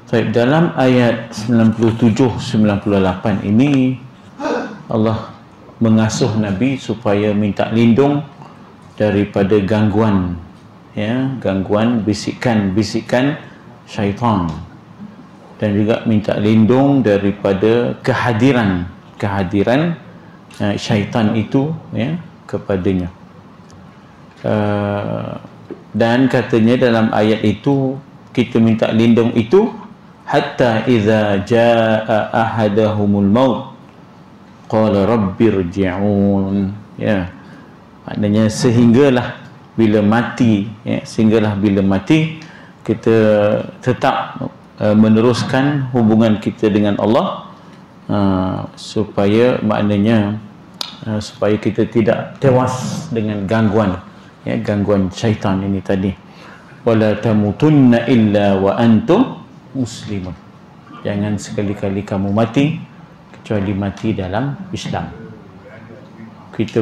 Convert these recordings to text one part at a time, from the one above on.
Baik, dalam ayat 97-98 ini Allah mengasuh Nabi supaya minta lindung daripada gangguan, ya, gangguan bisikan-bisikan syaitan, dan juga minta lindung daripada kehadiran syaitan itu, ya, kepadanya. Dan katanya dalam ayat itu kita minta lindung itu hatta idza jaa ahadahumul maut qala rabbirji'un, ya, maknanya sehinggalah bila mati, ya, sehinggalah bila mati kita tetap meneruskan hubungan kita dengan Allah, supaya maknanya supaya kita tidak tewas dengan gangguan, ya, gangguan syaitan ini tadi. Wala tamutunna illa wa antum muslimun, jangan sekali-kali kamu mati kecuali mati dalam Islam. Kita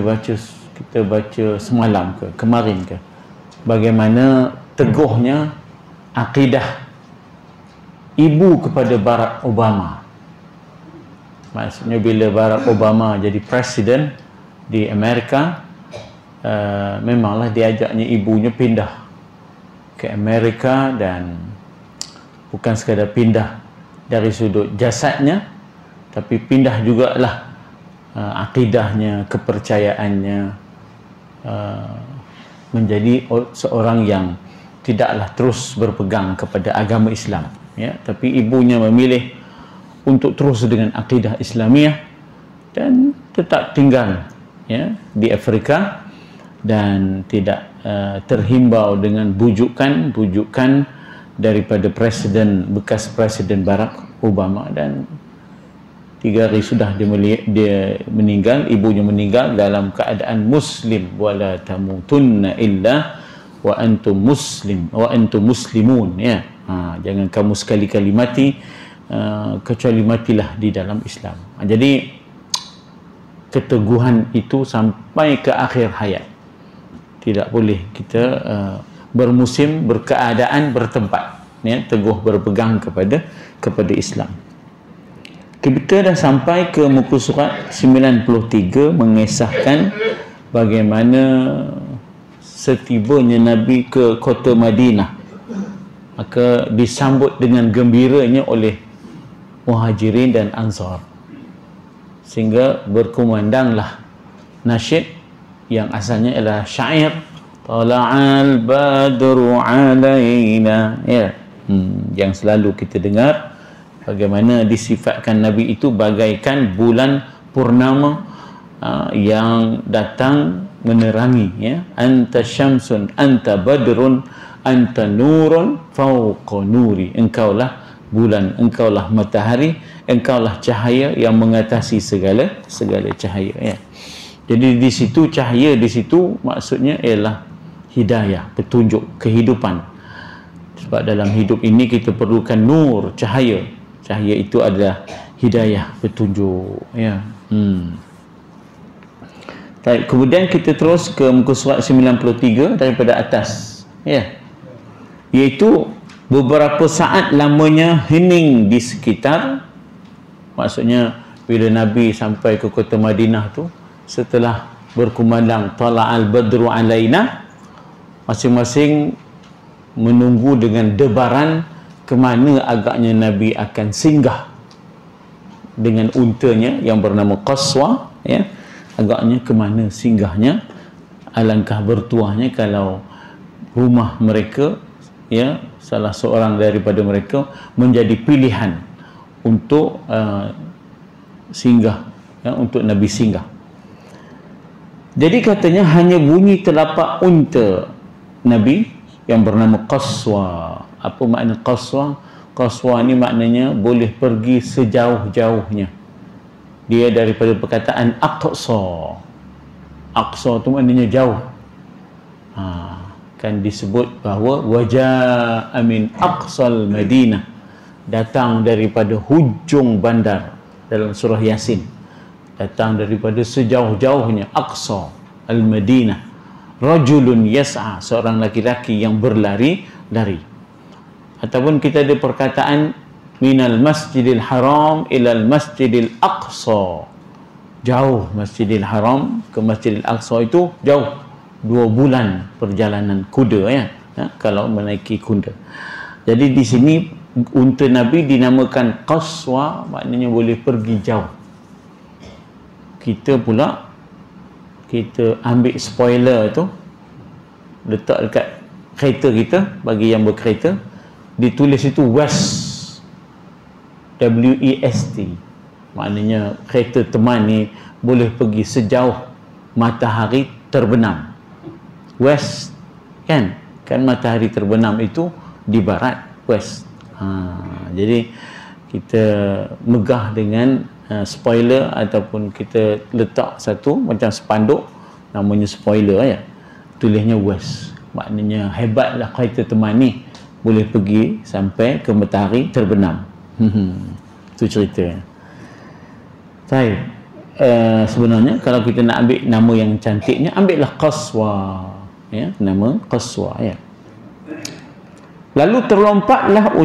baca semalam ke kemarin ke bagaimana teguhnya akidah ibu kepada Barack Obama. Maksudnya bila Barack Obama jadi presiden di Amerika, memanglah diajaknya ibunya pindah ke Amerika, dan bukan sekadar pindah dari sudut jasadnya, tapi pindah jugalah akidahnya, kepercayaannya, menjadi seorang yang tidaklah terus berpegang kepada agama Islam, ya, tapi ibunya memilih untuk terus dengan akidah Islamiah dan tetap tinggal, ya, di Afrika, dan tidak terhimbau dengan bujukan daripada bekas presiden Barack Obama. Dan 3 hari sudah dia meninggal, ibunya meninggal dalam keadaan muslim. Wala tamutunna illa wa antum muslimun, ya. Jangan kamu sekali-kali mati kecuali matilah di dalam Islam. Jadi keteguhan itu sampai ke akhir hayat. Tidak boleh kita bermusim, berkeadaan, bertempat, ya, teguh berpegang kepada Islam. Kita dah sampai ke muka surat 93 mengisahkan bagaimana setibanya Nabi ke kota Madinah, maka disambut dengan gembiranya oleh Muhajirin dan Ansar, sehingga berkumandanglah nasyid yang asalnya adalah syair, tala'al badru alaina, ya, yang selalu kita dengar bagaimana disifatkan Nabi itu bagaikan bulan purnama yang datang menerangi, ya. Anta syamsun, anta badrun, anta nurun fauqa nuri, engkaulah bulan, engkaulah matahari, engkaulah cahaya yang mengatasi segala cahaya, ya. Jadi di situ cahaya, di situ maksudnya ialah hidayah, petunjuk, kehidupan. Sebab dalam hidup ini kita perlukan nur, cahaya. Cahaya itu adalah hidayah, petunjuk, ya. Baik, kemudian kita terus ke muka surat 93 daripada atas, ya. Iaitu beberapa saat lamanya hening di sekitar, maksudnya bila Nabi sampai ke kota Madinah tu, setelah berkumandang tala'al badru alaina, masing-masing menunggu dengan debaran ke mana agaknya Nabi akan singgah dengan untanya yang bernama Qaswa, ya. Agaknya ke mana singgahnya. Alangkah bertuahnya kalau rumah mereka, ya, salah seorang daripada mereka menjadi pilihan untuk singgah, ya, untuk Nabi singgah. Jadi katanya hanya bunyi telapak unta Nabi yang bernama Qaswa. Apa makna Qaswa? Qaswa ni maknanya boleh pergi sejauh-jauhnya. Dia daripada perkataan Aqsa. Aqsa tu maknanya jauh. Kan disebut bahawa waja'a min aqsal Madinah, datang daripada hujung bandar dalam surah Yasin. Datang daripada sejauh-jauhnya, Aqsa al-Madinah, rajulun yas'a, seorang laki-laki yang berlari-lari. Ataupun kita ada perkataan minal masjidil haram ilal masjidil aqsa. Jauh Masjidil Haram ke Masjidil Aqsa itu jauh, 2 bulan perjalanan kuda ya, kalau menaiki kuda. Jadi di sini unta Nabi dinamakan qaswa, maknanya boleh pergi jauh. Kita pula kita ambil spoiler tu, letak dekat kereta kita, bagi yang berkereta ditulis itu west, W-E-S-T, maknanya kereta teman ni boleh pergi sejauh matahari terbenam. West kan matahari terbenam itu di barat, west. Jadi kita megah dengan spoiler, ataupun kita letak satu macam spanduk namanya spoiler ya, tulisnya west, maknanya hebatlah kereta teman ni boleh pergi sampai ke matahari terbenam. Itu ceritanya. Baik, sebenarnya kalau kita nak ambil nama yang cantiknya, ambillah Qaswa ya, nama Qaswa ya. Lalu terlompatlah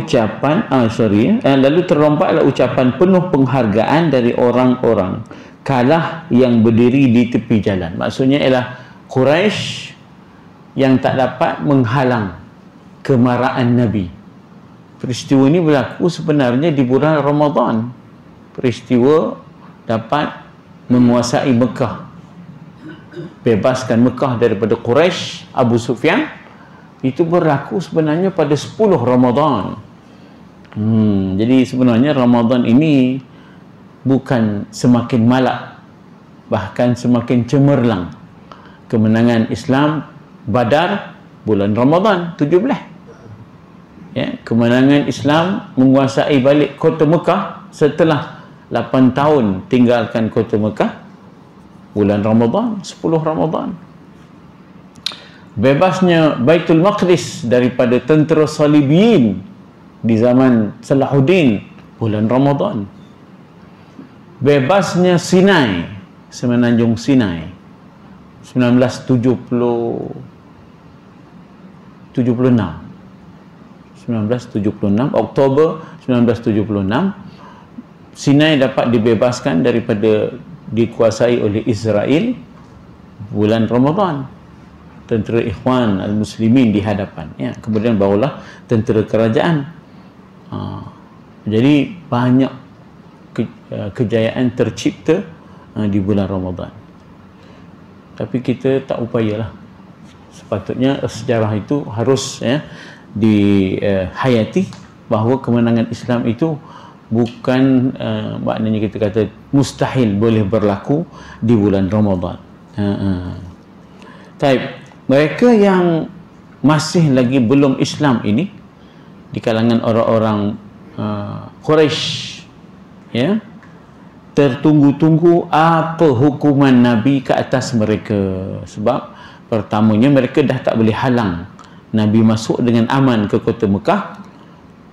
ucapan penuh penghargaan dari orang-orang kalah yang berdiri di tepi jalan. Maksudnya ialah Quraisy yang tak dapat menghalang kemarahan Nabi. Peristiwa ini berlaku sebenarnya di bulan Ramadan. Peristiwa dapat menguasai Mekah, bebaskan Mekah daripada Quraisy, Abu Sufyan, itu berlaku sebenarnya pada 10 Ramadan. Jadi sebenarnya Ramadan ini bukan semakin malak, bahkan semakin cemerlang. Kemenangan Islam Badar bulan Ramadan 17 ya, kemenangan Islam menguasai balik kota Mekah setelah 8 tahun tinggalkan kota Mekah bulan Ramadan, 10 Ramadan. Bebasnya Baitul Maqdis daripada tentera Salibiyin di zaman Salahuddin bulan Ramadan. Bebasnya Sinai, semenanjung Sinai 1976 Oktober 1976 Sinai dapat dibebaskan daripada dikuasai oleh Israel bulan Ramadan. Tentera Ikhwan Al-Muslimin di hadapan ya. Kemudian barulah tentera kerajaan. Jadi banyak kejayaan tercipta di bulan Ramadan. Tapi kita tak upayalah. Sepatutnya sejarah itu harus ya dihayati, bahawa kemenangan Islam itu bukan maknanya kita kata mustahil boleh berlaku di bulan Ramadan. Taib, mereka yang masih lagi belum Islam ini di kalangan orang-orang Quraisy ya, tertunggu-tunggu apa hukuman Nabi ke atas mereka. Sebab pertamanya mereka dah tak boleh halang Nabi masuk dengan aman ke kota Mekah,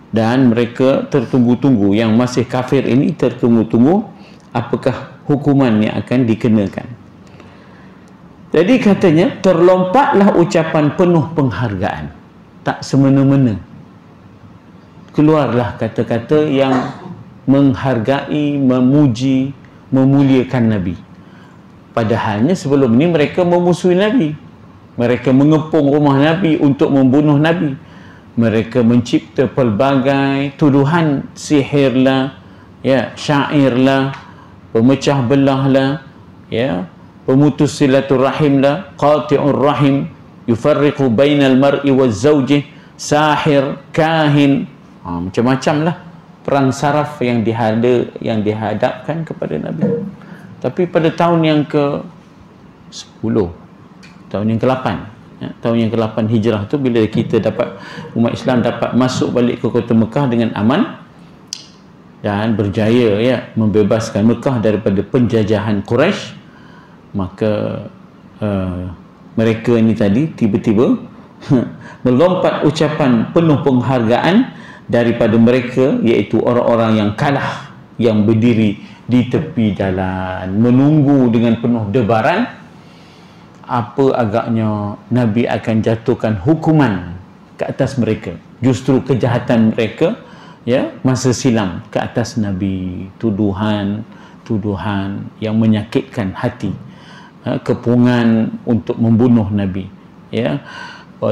dan mereka tertunggu-tunggu, yang masih kafir ini tertunggu-tunggu apakah hukuman yang akan dikenakan. Jadi katanya terlompatlah ucapan penuh penghargaan, tak semena-mena keluarlah kata-kata yang menghargai, memuji, memuliakan Nabi. Padahalnya sebelum ini mereka memusuhi Nabi, mereka mengepung rumah Nabi untuk membunuh Nabi. Mereka mencipta pelbagai tuduhan, sihirlah ya, syairlah, pemecah belahlah ya, pemutus silaturrahimlah, qati'ur rahim, yufarriqu bainal mar'i waz zawji, sahir, kahin, macam-macam lah perang saraf yang dihadapkan kepada Nabi. Tapi pada tahun yang ke-10, tahun yang ke-8 ya, tahun yang ke-8 hijrah tu, bila kita dapat, umat Islam dapat masuk balik ke kota Mekah dengan aman dan berjaya ya membebaskan Mekah daripada penjajahan Quraisy, maka mereka ni tadi tiba-tiba melompat ucapan penuh penghargaan daripada mereka, iaitu orang-orang yang kalah, yang berdiri di tepi jalan menunggu dengan penuh debaran apa agaknya Nabi akan jatuhkan hukuman ke atas mereka. Justru kejahatan mereka ya, masa silam ke atas Nabi, tuduhan yang menyakitkan hati, kepungan untuk membunuh Nabi, ya,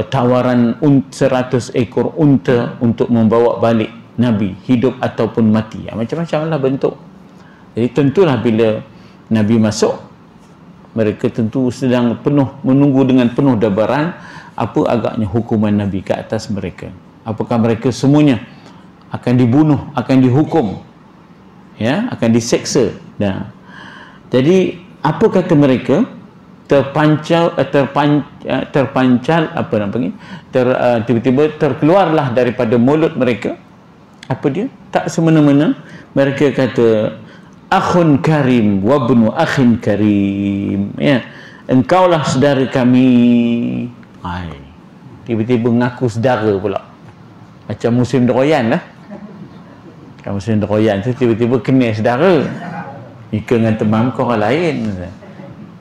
tawaran 100 ekor unta untuk membawa balik Nabi hidup ataupun mati, macam-macam lah bentuk. Jadi tentulah bila Nabi masuk, mereka tentu sedang menunggu dengan penuh dabaran apa agaknya hukuman Nabi ke atas mereka. Apakah mereka semuanya akan dibunuh, akan dihukum, ya, akan diseksa. Nah, jadi apa kata mereka? Terpancal apa nak panggil? Tiba-tiba terkeluarlah daripada mulut mereka apa dia? Tak semena-mena mereka kata, akhun karim wa ibnu akhin karim, ya, engkaulah saudara kami. Tiba-tiba ngaku saudara pula, macam musim deroyan lah. Kan musim deroyan tu tiba-tiba kena saudara, Ika dengan teman kau orang lain.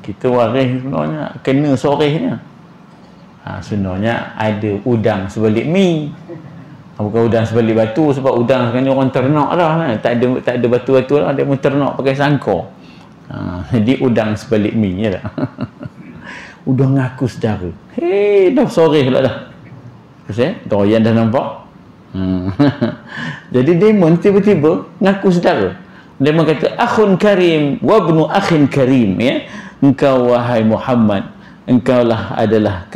Kita waris sebenarnya kena sorehnya. Sebenarnya ada udang sebalik mi, bukan udang sebalik batu, sebab udang sekarang ni orang ternak dah, tak ada batu-batu lah, dia pun ternak pakai sangkor. Jadi udang sebalik mi ya tak? Udang ngaku saudara. Dah soreh pula dah. Doyan dah nampak. Jadi demon tiba-tiba ngaku saudara. Demon kata, akhun karim wa ibnu akhin karim, ya, engkau wahai Muhammad, engkaulah adalah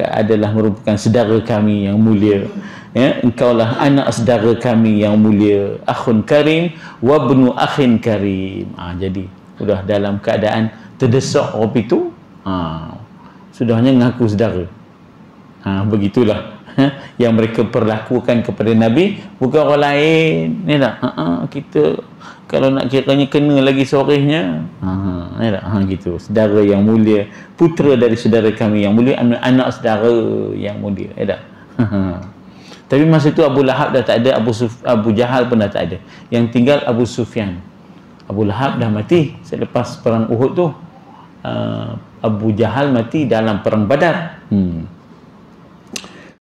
merupakan saudara kami yang mulia, ya, engkaulah anak saudara kami yang mulia, akhun karim wa ibnu akhin karim. Jadi sudah dalam keadaan terdesak waktu itu, sudahnya ngaku saudara. Begitulah yang mereka perlakukan kepada Nabi, bukan orang lain, ni tak? Kita kalau nak kiranya kena lagi sorehnya, ni tak? Gitu, saudara yang mulia, putera dari saudara kami yang mulia, anak saudara yang mulia, ni tak? Tapi masa itu Abu Lahab dah tak ada, Abu Jahal pun dah tak ada, yang tinggal Abu Sufyan. Abu Lahab dah mati selepas perang Uhud tu. Abu Jahal mati dalam perang Badar.